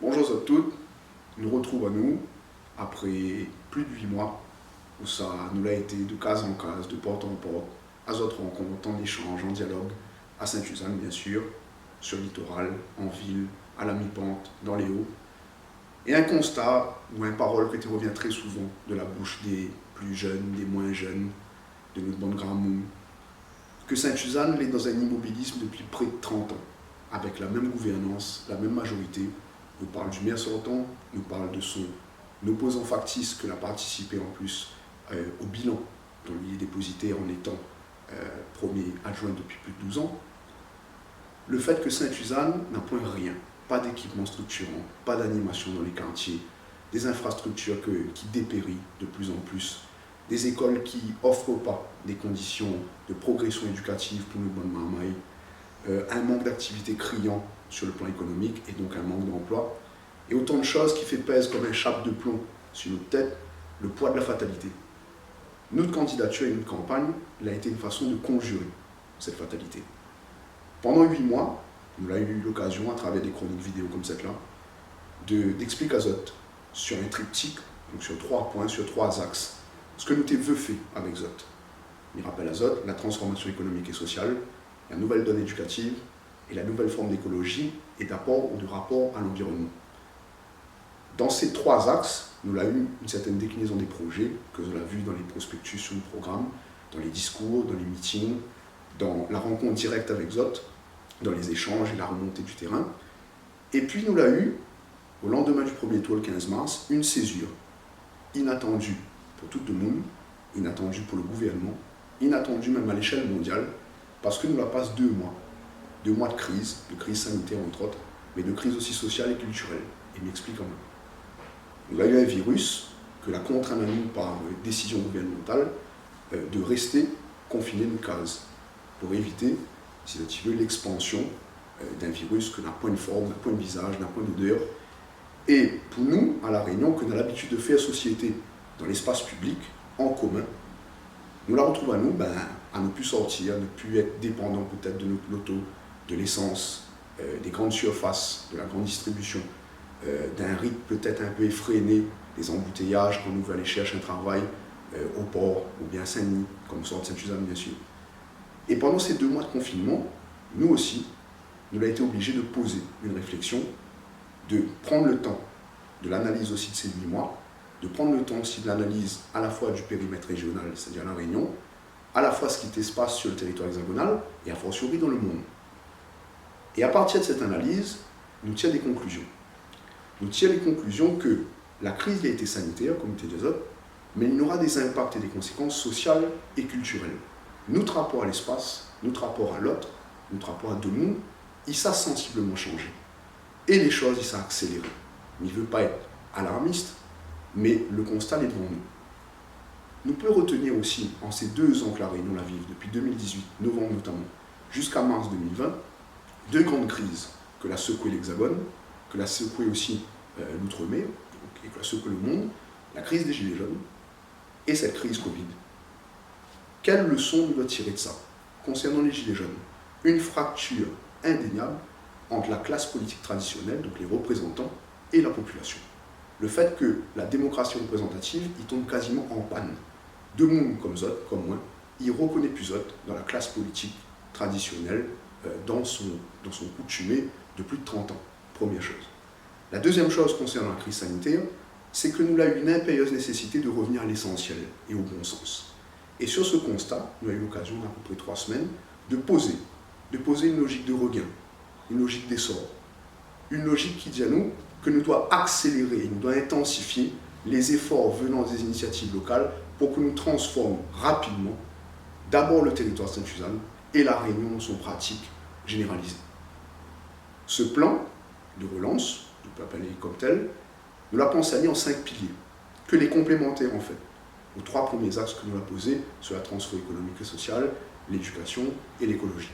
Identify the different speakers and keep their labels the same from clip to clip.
Speaker 1: Bonjour à toutes, nous retrouvons à nous après plus de 8 mois où ça nous a été de case en case, de porte en porte, à notre rencontre, en échange, en dialogue, à Saint-Suzanne bien sûr, sur le littoral, en ville, à la mi-pente, dans les hauts. Et un constat ou une parole qui revient très souvent de la bouche des plus jeunes, des moins jeunes, de notre bonne grand-moum, que Saint-Suzanne est dans un immobilisme depuis près de 30 ans, avec la même gouvernance, la même majorité. Nous parle du maire sortant, nous parle de son opposant factice que a participé en plus au bilan dont il est dépositaire en étant premier adjoint depuis plus de 12 ans. Le fait que Saint-Suzanne n'a point rien, pas d'équipement structurant, pas d'animation dans les quartiers, des infrastructures qui dépérissent de plus en plus, des écoles qui n'offrent pas des conditions de progression éducative pour nos bonnes marmailles, un manque d'activité criant sur le plan économique et donc un manque d'emploi, et autant de choses qui fait pèse comme un chape de plomb sur notre tête le poids de la fatalité. Notre candidature et notre campagne a été une façon de conjurer cette fatalité. Pendant 8 mois, nous avons eu l'occasion, à travers des chroniques vidéo comme cette-là, d'expliquer à Zot sur un triptyque, donc sur 3 points, sur 3 axes, ce que nous t'avons fait avec Zot. Il rappelle à Zot la transformation économique et sociale, la nouvelle donne éducative et la nouvelle forme d'écologie et d'apport ou de rapport à l'environnement. Dans ces 3 axes, nous avons eu une certaine déclinaison des projets, que nous avons vu dans les prospectus sur le programme, dans les discours, dans les meetings, dans la rencontre directe avec Zot, dans les échanges et la remontée du terrain. Et puis nous l'avons eu, au lendemain du premier tour, le 15 mars, une césure inattendue pour tout le monde, inattendue pour le gouvernement, inattendue même à l'échelle mondiale, parce que nous la passe 2 mois. 2 mois de crise sanitaire entre autres, mais de crise aussi sociale et culturelle. Et m'explique comment. Nous avons eu un virus que la contraint à nous par décision gouvernementale de rester confiné une case pour éviter, si tu veux, l'expansion d'un virus que n'a point de forme, n'a point de visage, n'a point d'odeur. Et pour nous, à La Réunion, que nous avons l'habitude de faire société dans l'espace public, en commun, nous la retrouvons à nous, à ne plus sortir, à ne plus être dépendants peut-être de notre loto, de l'essence, des grandes surfaces, de la grande distribution, d'un rythme peut-être un peu effréné, des embouteillages quand nous veut aller chercher un travail au port ou bien à Saint-Denis, comme nous sort de Saint-Suzanne bien sûr. Et pendant ces 2 mois de confinement, nous aussi, nous avons été obligés de poser une réflexion, de prendre le temps de l'analyse aussi de ces 8 mois, de prendre le temps aussi de l'analyse à la fois du périmètre régional, c'est-à-dire La Réunion, à la fois ce qui se passe sur le territoire hexagonal et a fortiori dans le monde. Et à partir de cette analyse, nous tirons des conclusions. Nous tirons les conclusions que la crise a été sanitaire, comme tu disais, mais il y aura des impacts et des conséquences sociales et culturelles. Notre rapport à l'espace, notre rapport à l'autre, notre rapport à deux mondes, il s'est sensiblement changé. Et les choses, il s'est accéléré. Il ne veut pas être alarmiste, mais le constat est devant nous. Nous pouvons retenir aussi, en ces 2 ans que La Réunion la vive, depuis 2018, novembre notamment, jusqu'à mars 2020, 2 grandes crises que l'a secoué l'Hexagone, que l'a secoué aussi l'Outre-mer, et que l'a secoué le monde, la crise des Gilets jaunes et cette crise Covid. Quelle leçon nous doit tirer de ça? Concernant les Gilets jaunes, une fracture indéniable entre la classe politique traditionnelle, donc les représentants, et la population. Le fait que la démocratie représentative, il tombe quasiment en panne. Deux mondes comme Zot, comme moi, il ne reconnaît plus Zot dans la classe politique traditionnelle, dans son coutumé de plus de 30 ans. Première chose. La deuxième chose concernant la crise sanitaire, c'est que nous avons eu une impérieuse nécessité de revenir à l'essentiel et au bon sens. Et sur ce constat, nous avons eu l'occasion, d'à peu près 3 semaines, de poser une logique de regain, une logique d'essor, une logique qui dit à nous que nous doit accélérer, nous doit intensifier les efforts venant des initiatives locales pour que nous transformions rapidement d'abord le territoire Saint-Suzanne et La Réunion dans son pratique généralisée. Ce plan de relance, on peut appeler comme tel, nous l'a pensé en 5 piliers, que les complémentaires en fait, aux 3 premiers axes que nous avons posés sur la transformation économique et sociale, l'éducation et l'écologie.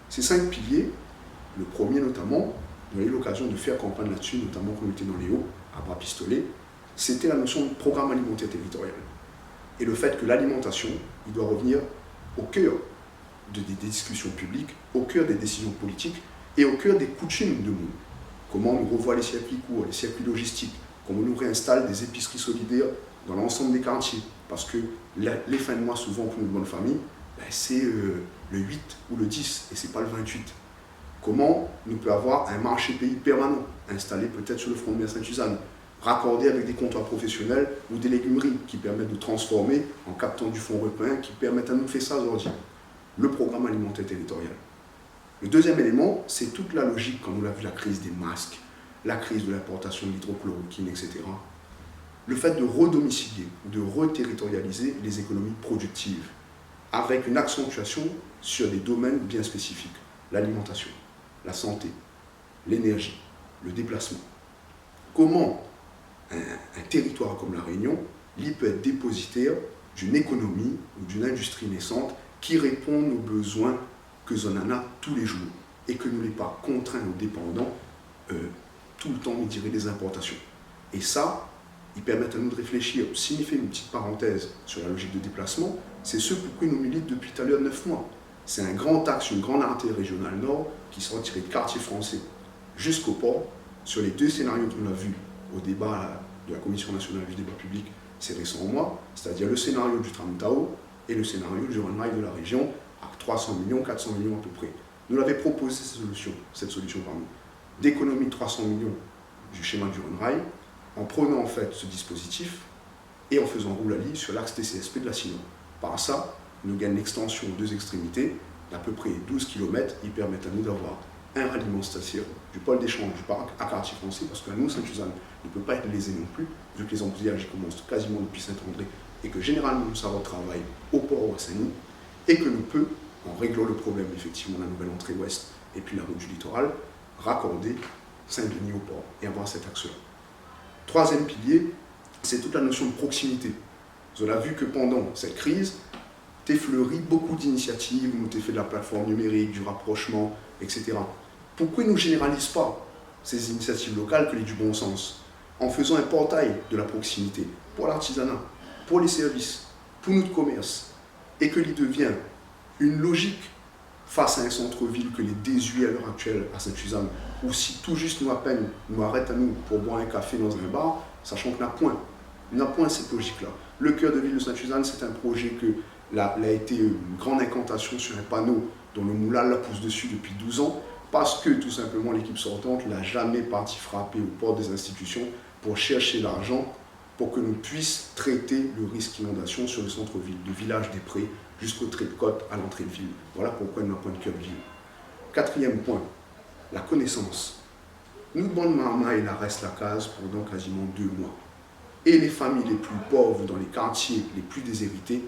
Speaker 1: Ces 5 piliers, le premier notamment, nous avons eu l'occasion de faire campagne là-dessus, notamment quand on était dans les Hauts, à Bras-Pistolet, c'était la notion de programme alimentaire territorial. Et le fait que l'alimentation, il doit revenir au cœur des discussions publiques, au cœur des décisions politiques et au cœur des coutumes de monde. comment on revoit les circuits courts, les circuits logistiques, comment on réinstalle des épiceries solidaires dans l'ensemble des quartiers. Parce que les fins de mois, souvent pour une bonne famille, c'est le 8 ou le 10 et ce n'est pas le 28. Comment on peut avoir un marché pays permanent installé peut-être sur le front de mer Sainte-Suzanne, raccordé avec des comptoirs professionnels ou des légumeries qui permettent de transformer en captant du fonds européen, qui permettent à nous de faire ça aujourd'hui. Le programme alimentaire territorial. Le deuxième élément, c'est toute la logique, quand on a vu la crise des masques, la crise de l'importation de l'hydrochloroquine, etc. Le fait de redomicilier, de reterritorialiser les économies productives, avec une accentuation sur des domaines bien spécifiques. L'alimentation, la santé, l'énergie, le déplacement. Comment un territoire comme La Réunion, lui, peut être dépositaire d'une économie ou d'une industrie naissante qui répond aux besoins que l'on a tous les jours et que nous n'est pas contraints ou dépendants tout le temps, on dirait, des importations. Et ça, ils permettent à nous de réfléchir. Si on fait une petite parenthèse sur la logique de déplacement, c'est ce pour quoi nous milite depuis tout à l'heure 9 mois. C'est un grand axe, une grande artère régionale nord qui sera tirée de quartier français jusqu'au port. Sur les deux scénarios qu'on a vus au débat de la Commission nationale du débat public ces récents mois, c'est-à-dire le scénario du tram Tao et le scénario du run rail de la région à 300 millions, 400 millions à peu près. Nous l'avons proposé cette solution d'économie de 300 millions du schéma du run rail en prenant en fait ce dispositif et en faisant rouler la ligne sur l'axe TCSP de la Sino. Par ça, nous gagnons l'extension aux deux extrémités d'à peu près 12 km. Ils permettent à nous d'avoir un ralliement stationnaire du pôle d'échange du parc à quartier français, parce que nous, Sainte-Suzanne ne peut pas être lésée non plus, vu que les embouteillages commencent quasiment depuis Saint-André et que généralement nous savons travailler au port ou à Saint-Denis, et que nous peut, en réglant le problème effectivement de la nouvelle entrée ouest et puis la route du littoral, raccorder Saint-Denis au port et avoir cet axe-là. Troisième pilier, c'est toute la notion de proximité. On a vu que pendant cette crise, t'es fleuri beaucoup d'initiatives, nous t'es fait de la plateforme numérique, du rapprochement, etc. Pourquoi ils ne généralisent pas ces initiatives locales que les du bon sens, en faisant un portail de la proximité pour l'artisanat, pour les services, pour notre commerce, et que l'il devient une logique face à un centre-ville que les désuet à l'heure actuelle à Sainte-Suzanne, ou si tout juste nous à peine nous arrête à nous pour boire un café dans un bar, sachant qu'on n'a point cette logique-là. Le cœur de ville de Sainte-Suzanne, c'est un projet que a été une grande incantation sur un panneau dont le moulal la pousse dessus depuis 12 ans, parce que tout simplement l'équipe sortante n'a jamais parti frapper aux portes des institutions pour chercher l'argent pour que nous puissions traiter le risque d'inondation sur le centre-ville, du village des Prés jusqu'au trait de côte à l'entrée de ville. Voilà pourquoi nous n'avons pas de cœur de ville. Quatrième point, la connaissance. Nous demandons Marma et la reste la case pendant quasiment 2 mois. Et les familles les plus pauvres dans les quartiers les plus déshérités,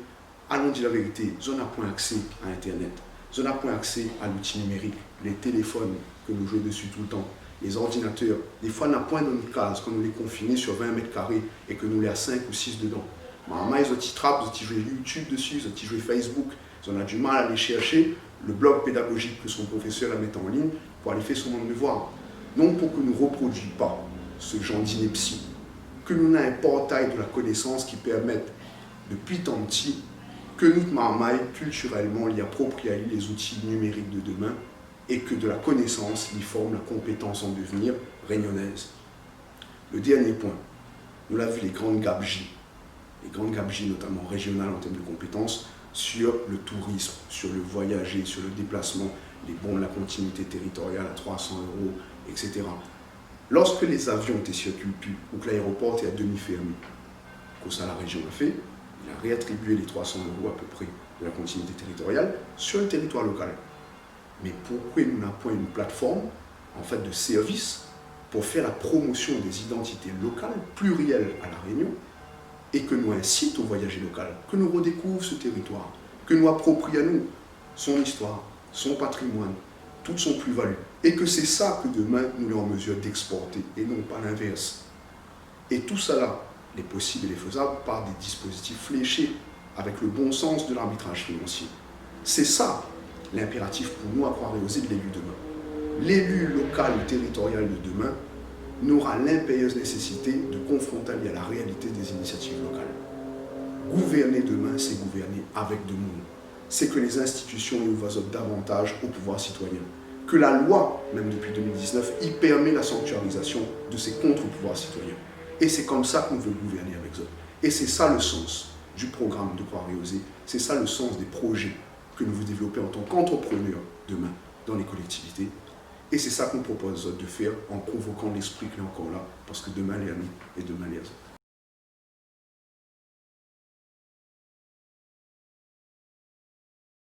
Speaker 1: allons dire la vérité, ils n'ont point accès à Internet, ils n'ont point accès à l'outil numérique, les téléphones que nous jouons dessus tout le temps, les ordinateurs. Des fois, on n'a point dans notre case quand nous les confinés sur 20 mètres carrés et que nous les à 5 ou 6 dedans. Maman, ils ont petit trap, ils ont joué YouTube dessus, ils ont joué Facebook, ils ont du mal à aller chercher le blog pédagogique que son professeur a mis en ligne pour aller faire son devoir. Non pour que nous ne reproduisions pas ce genre d'ineptie, que nous ayons un portail de la connaissance qui permette, depuis tant petit, que nous, marmaille, culturellement, y approprier les outils numériques de demain et que de la connaissance, y forme la compétence en devenir réunionnaise. Le dernier point, nous l'avons vu, les grandes gabegies notamment régionales en termes de compétences, sur le tourisme, sur le voyager, sur le déplacement, les bons de la continuité territoriale à 300 €, etc. Lorsque les avions étaient circulés plus, ou que l'aéroport était à demi fermé, que ça la région a fait, il a réattribué les 300 € à peu près de la continuité territoriale sur le territoire local. Mais pourquoi nous n'avons pas une plateforme en fait, de services pour faire la promotion des identités locales, plurielles à La Réunion, et que nous incite au voyage local, que nous redécouvre ce territoire, que nous approprie à nous son histoire, son patrimoine, toute son plus-value, et que c'est ça que demain nous sommes en mesure d'exporter, et non pas l'inverse. Et tout cela est possible et est faisable par des dispositifs fléchés, avec le bon sens de l'arbitrage financier. C'est ça l'impératif pour nous à croire et oser de l'élu demain. L'élu local ou territorial de demain n'aura l'impérieuse nécessité de confronter à la réalité des initiatives locales. Gouverner demain, c'est gouverner avec de monde. C'est que les institutions nous voient davantage au pouvoir citoyen, que la loi, même depuis 2019, y permet la sanctuarisation de ces contre-pouvoirs citoyens. Et c'est comme ça qu'on veut gouverner avec Zot. Et c'est ça le sens du programme de Croire et Oser. C'est ça le sens des projets que nous vous développez en tant qu'entrepreneurs demain dans les collectivités. Et c'est ça qu'on propose Zot de faire en convoquant l'esprit qui est encore là, parce que demain, les amis, et demain, les Zot.